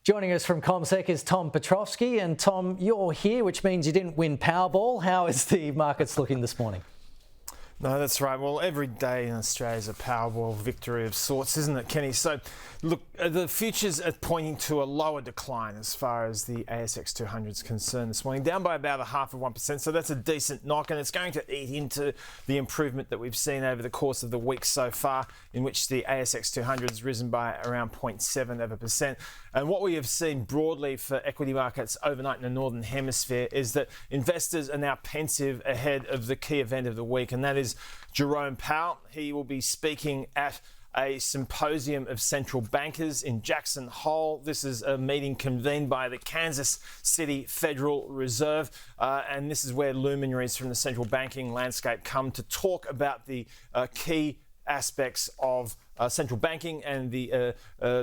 Joining us from CommSec is Tom Piotrowski. And Tom, you're here, which means you didn't win Powerball. How is the markets looking this morning? No, that's right. Well, every day in Australia is a Powerball victory of sorts, isn't it, Kenny? So, look, the futures are pointing to a lower decline as far as the ASX 200 is concerned this morning, down by about 0.5%. So that's a decent knock, and it's going to eat into the improvement that we've seen over the course of the week so far, in which the ASX 200 has risen by around 0.7%. And what we have seen broadly for equity markets overnight in the Northern Hemisphere is that investors are now pensive ahead of the key event of the week, and that is Jerome Powell. He will be speaking at a symposium of central bankers in Jackson Hole. This is a meeting convened by the Kansas City Federal Reserve, and this is where luminaries from the central banking landscape come to talk about the key aspects of central banking and the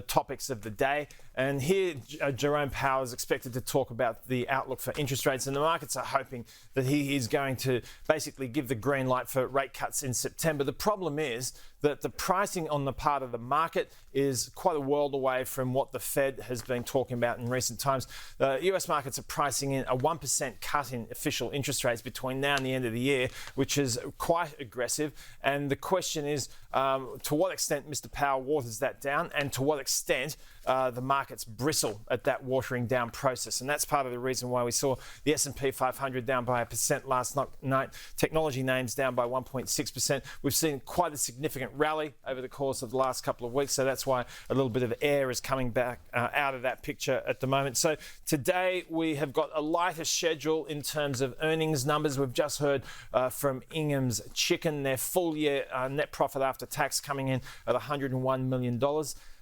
topics of the day. And here, Jerome Powell is expected to talk about the outlook for interest rates, and the markets are hoping that he is going to basically give the green light for rate cuts in September. The problem is that the pricing on the part of the market is quite a world away from what the Fed has been talking about in recent times. US markets are pricing in a 1% cut in official interest rates between now and the end of the year, which is quite aggressive. And the question is, to what extent Mr Powell waters that down, and to what extent the markets bristle at that watering down process. And that's part of the reason why we saw the S&P 500 down by 1% last night, technology names down by 1.6%. We've seen quite a significant rally over the course of the last couple of weeks, so that's why a little bit of air is coming back out of that picture at the moment. So today we have got a lighter schedule in terms of earnings numbers. We've just heard from Ingham's Chicken, their full year net profit after tax coming in at $101 million.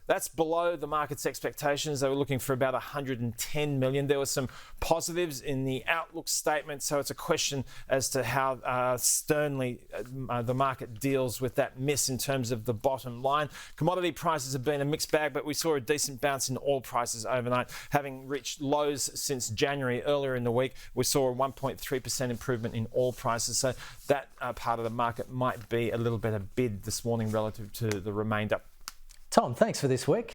That's below the market's expectations. They were looking for about 110 million. There were some positives in the outlook statement, so it's a question as to how sternly the market deals with that miss in terms of the bottom line. Commodity prices have been a mixed bag, but we saw a decent bounce in oil prices overnight, having reached lows since January. Earlier in the week, we saw a 1.3% improvement in oil prices, so that part of the market might be a little bit of bid this morning relative to the remainder. Tom, thanks for this week.